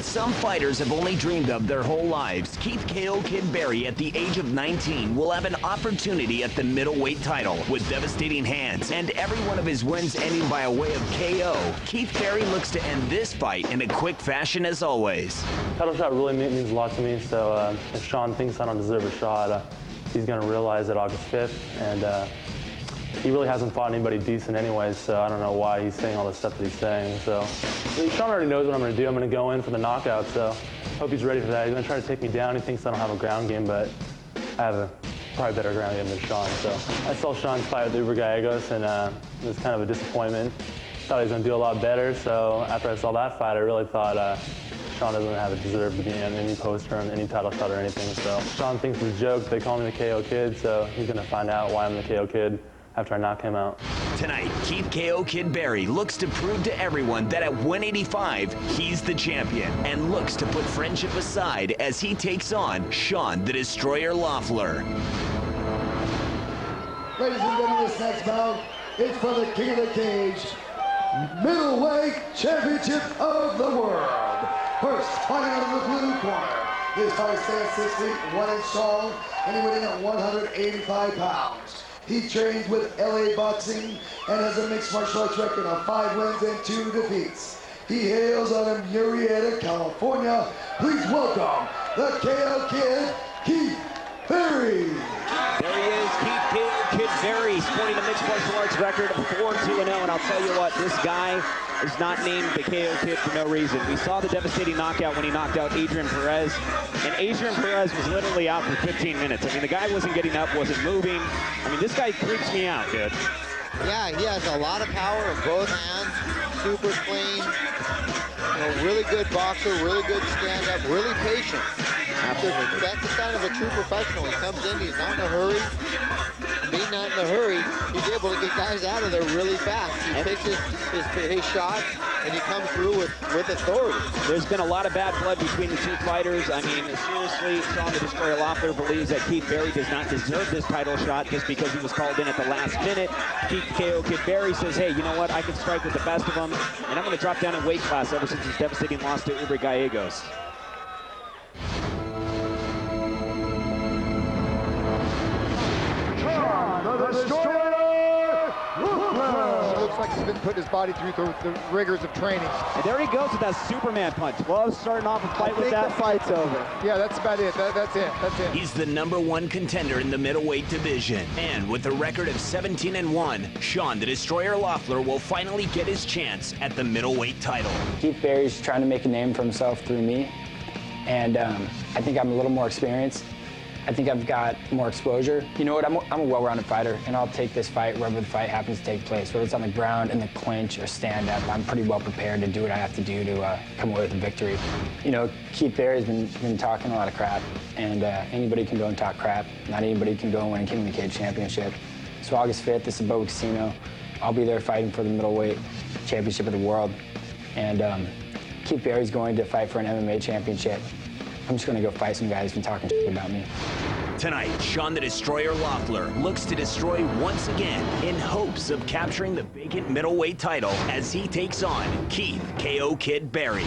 some fighters have only dreamed of their whole lives, Keith "KO Kid" Berry at the age of 19 will have an opportunity at the middleweight title. With devastating hands and every one of his wins ending by a way of KO, Keith Berry looks to end this fight in a quick fashion as always. Title shot really means a lot to me, so if Sean thinks I don't deserve a shot, he's going to realize it August 5th, and he really hasn't fought anybody decent anyways, so I don't know why he's saying all the stuff that he's saying. So Sean already knows what I'm going to do. I'm going to go in for the knockout, so hope he's ready for that. He's going to try to take me down. He thinks I don't have a ground game, but I have a probably better ground game than Sean. So I saw Sean's fight with Uber Gallegos, and it was kind of a disappointment. Thought he was going to do a lot better, so after I saw that fight, I really thought Sean doesn't have it deserved to be in any poster or any title shot or anything. So Sean thinks it's a joke. They call me the KO Kid, so he's going to find out why I'm the KO Kid after I knock him out. Tonight, Keith "KO Kid" Berry looks to prove to everyone that at 185, he's the champion, and looks to put friendship aside as he takes on Sean the Destroyer Loeffler. Ladies and gentlemen, this next bout is for the King of the Cage Middleweight Championship of the World. First, fighting out of the blue corner. This fighter stands 6 feet 1 inch tall, and he weighs in at 185 pounds. He trains with LA Boxing and has a mixed martial arts record of 5 wins and 2 defeats. He hails out of Murrieta, California. Please welcome the KO Kid, Keith Berry. There he is, Keith "KO Kid" Berry, sporting a mixed martial arts record of 4-2-0. And I'll tell you what, this guy is not named the KO Kid for no reason. We saw the devastating knockout when he knocked out Adrian Perez, and Adrian Perez was literally out for 15 minutes. I mean, the guy wasn't getting up, wasn't moving. I mean, this guy creeps me out, dude. Yeah, he has a lot of power in both hands, super clean, really good boxer, really good stand-up, really patient. Absolutely. That's the sign of a true professional. He comes in, he's not in a hurry. Being not in a hurry, he's able to get guys out of there really fast. He takes his shot, and he comes through with authority. There's been a lot of bad blood between the two fighters. I mean, seriously, Sean the Destroyer Loeffler believes that Keith Berry does not deserve this title shot just because he was called in at the last minute. Keith "KO Kid" Berry says, hey, you know what? I can strike with the best of them, and I'm going to drop down in weight class ever since his devastating loss to Uber Gallegos. The Destroyer Loeffler. Looks like he's been putting his body through the rigors of training. And there he goes with that Superman punch. Well, starting off a fight with that. The fight's over. Yeah, that's about it. That's it. He's the #1 contender in the middleweight division. And with a record of 17-1, Sean the Destroyer Loeffler will finally get his chance at the middleweight title. Keith Berry's trying to make a name for himself through me. And I think I'm a little more experienced. I think I've got more exposure. You know what, I'm a well-rounded fighter, and I'll take this fight wherever the fight happens to take place, whether it's on the ground, in the clinch, or stand-up. I'm pretty well prepared to do what I have to do to come away with a victory. You know, Keith Berry's been talking a lot of crap, and anybody can go and talk crap. Not anybody can go and win a King of the Cage championship. So August 5th, the Soboba Casino. I'll be there fighting for the middleweight championship of the world. And Keith Berry's going to fight for an MMA championship. I'm just going to go fight some guys who've been talking shit about me. Tonight, Sean the Destroyer Loeffler looks to destroy once again in hopes of capturing the vacant middleweight title as he takes on Keith "KO Kid" Berry.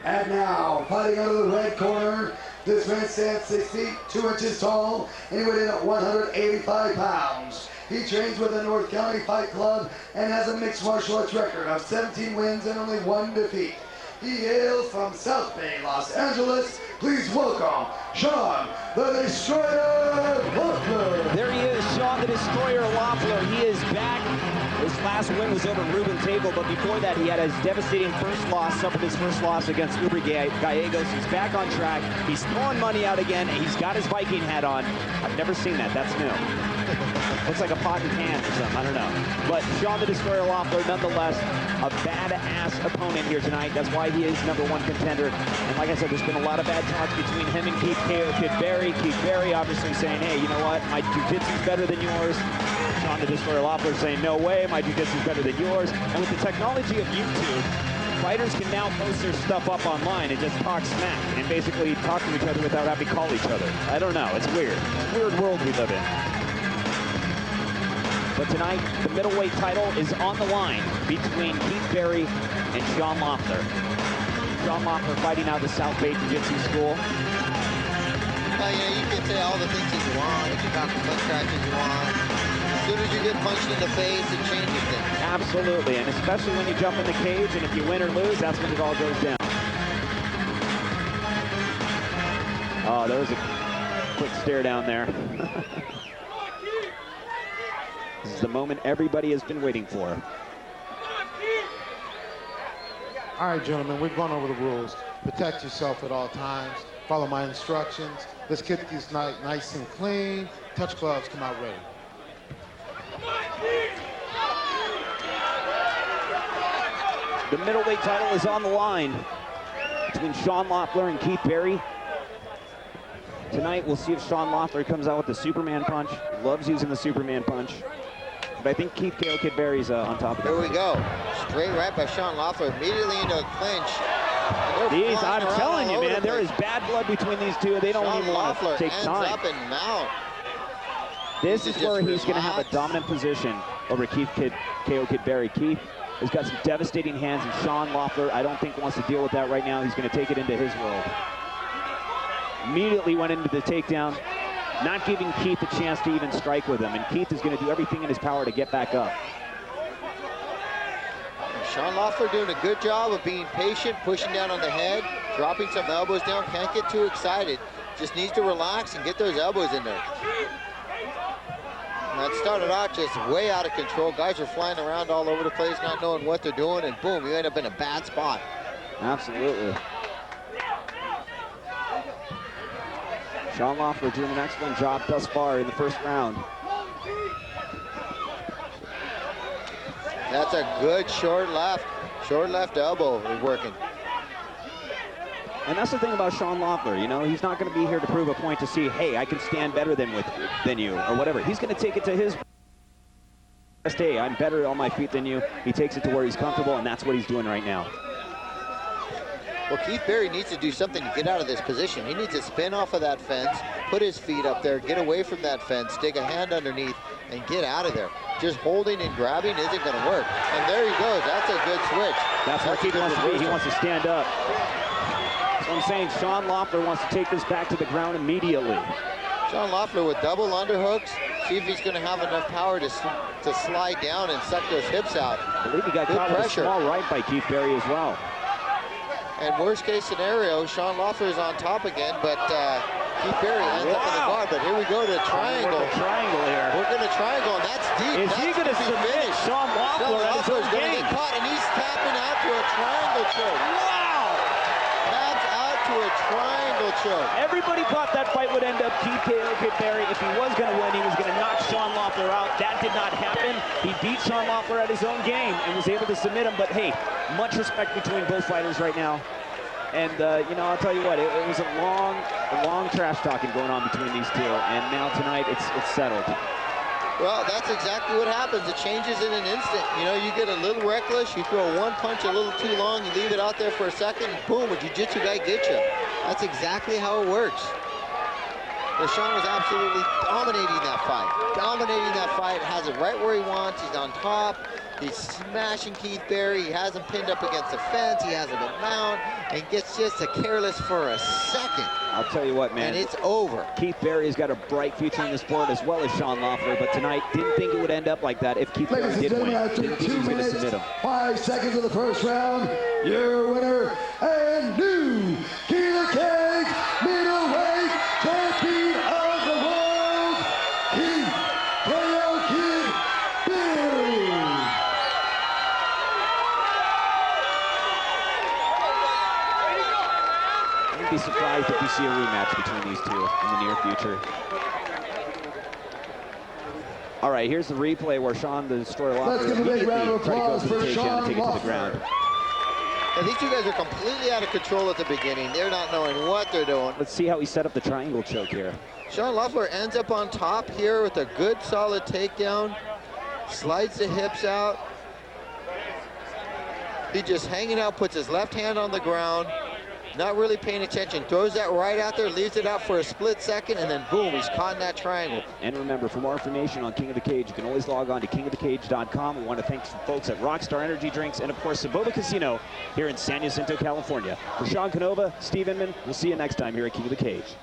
And now, fighting out of the red corner, this man stands 6 feet 2 inches tall, and he weighs in at 185 pounds. He trains with the North County Fight Club and has a mixed martial arts record of 17 wins and only 1 defeat. He hails from South Bay, Los Angeles. Please welcome Sean the Destroyer Loeffler. There he is, Sean the Destroyer Loeffler. He is back. His last win was over Ruben Tagle, but before that he had his devastating first loss, suffered his first loss against Uber Gallegos. He's back on track. He's throwing money out again. He's got his Viking hat on. I've never seen that. That's new. Looks like a pot and can or something. I don't know. But Sean the Destroyer Loeffler, nonetheless, a badass opponent here tonight. That's why he is #1 contender. And like I said, there's been a lot of bad talk between him and Keith "KO Kid" Berry. Keith Berry obviously saying, hey, you know what? My jiu-jitsu's better than yours. Sean the Destroyer Loeffler saying, no way, my jiu-jitsu's better than yours. And with the technology of YouTube, fighters can now post their stuff up online and just talk smack and basically talk to each other without having to call each other. I don't know. It's weird. Weird world we live in. But tonight, the middleweight title is on the line between Keith Berry and Sean Loeffler. Sean Loeffler fighting out of the South Bay Jiu-Jitsu School. Yeah, you can say all the things that you want. You can talk as much trash as you want. As soon as you get punched in the face, it changes things. Absolutely, and especially when you jump in the cage, and if you win or lose, that's when it all goes down. Oh, there was a quick stare down there. This is the moment everybody has been waiting for. All right, gentlemen, we've gone over the rules. Protect yourself at all times. Follow my instructions. Let's get these nice and clean. Touch gloves, come out ready. The middleweight title is on the line between Sean Loeffler and Keith Berry. Tonight, we'll see if Sean Loeffler comes out with the Superman punch. Loves using the Superman punch. But I think Keith KO Kid Berry's on top of it. Here we go. Straight right by Sean Loeffler, immediately into a clinch. I'm telling you, man, there is bad blood between these two. They don't even want to take time. Up and mount. This is where he's going to have a dominant position over Keith KO Kid Berry. Keith has got some devastating hands, and Sean Loeffler, I don't think, wants to deal with that right now. He's going to take it into his world. Immediately went into the takedown, not giving Keith a chance to even strike with him, and Keith is going to do everything in his power to get back up. Sean Loeffler doing a good job of being patient, pushing down on the head, dropping some elbows down, can't get too excited. Just needs to relax and get those elbows in there. And that started out just way out of control. Guys are flying around all over the place, not knowing what they're doing, and boom, you end up in a bad spot. Absolutely. Sean Loeffler doing an excellent job thus far in the first round. That's a good short left elbow is working. And that's the thing about Sean Loeffler, you know, he's not going to be here to prove a point to see, hey, I can stand better than you or whatever. He's going to take it to his best. Hey, I'm better on my feet than you. He takes it to where he's comfortable, and that's what he's doing right now. Well, Keith Berry needs to do something to get out of this position. He needs to spin off of that fence, put his feet up there, get away from that fence, stick a hand underneath, and get out of there. Just holding and grabbing isn't going to work. And there he goes. That's a good switch. That's where Keith wants to be. He wants to stand up. So I'm saying Sean Loeffler wants to take this back to the ground immediately. Sean Loeffler with double underhooks. See if he's going to have enough power to slide down and suck those hips out. I believe he got caught with a small right by Keith Berry as well. And worst case scenario, Sean Loeffler is on top again, but Keith Berry ends up in the guard. But here we go to a triangle. Triangle here. We're going to triangle, and that's deep. Is he going to submit Sean Loeffler at his own game? Get caught, and he's tapping out to a triangle choke. Wow! Taps out to a triangle choke. Everybody thought that fight would end up Keith KO Kid Berry. If he was going to win, he was going to knock Sean Loeffler out. That did not happen. He beat Sean Loeffler at his own game and was able to submit him. But hey, much respect between both fighters right now. And, you know, I'll tell you what, it was a long trash talking going on between these two. And now tonight, it's settled. Well, that's exactly what happens. It changes in an instant. You know, you get a little reckless, you throw one punch a little too long, you leave it out there for a second, and boom, a jiu-jitsu guy gets you. That's exactly how it works. Sean was absolutely dominating that fight. Dominating that fight, has it right where he wants, he's on top. He's smashing Keith Berry. He has him pinned up against the fence. He has him at mount and gets just a careless for a second. I'll tell you what, man. And it's over. Keith Berry has got a bright future in the sport as well as Sean Loeffler, but tonight didn't think it would end up like that if Keith Berry did win. After Didn't think he was going to submit him. 5 seconds of the first round, your winner and new King of the Cage Middleweight Champion of the World, Keith KO Kid Berry. I'd be surprised if we see a rematch between these two in the near future. All right, here's the replay where Sean the Destroyer Loeffler Let's give a big round of tried to go applause for the for takedown Sean and take it to the Loeffler. ground. And these two guys are completely out of control at the beginning. They're not knowing what they're doing. Let's see how he set up the triangle choke here. Sean Loeffler ends up on top here with a good solid takedown. Slides the hips out. He just hanging out, puts his left hand on the ground. not really paying attention. Throws that right out there, leaves it out for a split second, and then boom, he's caught in that triangle. And remember, for more information on King of the Cage, you can always log on to kingofthecage.com. We want to thank the folks at Rockstar Energy Drinks and, of course, Soboba Casino here in San Jacinto, California. For Sean Canova, Steve Inman, we'll see you next time here at King of the Cage.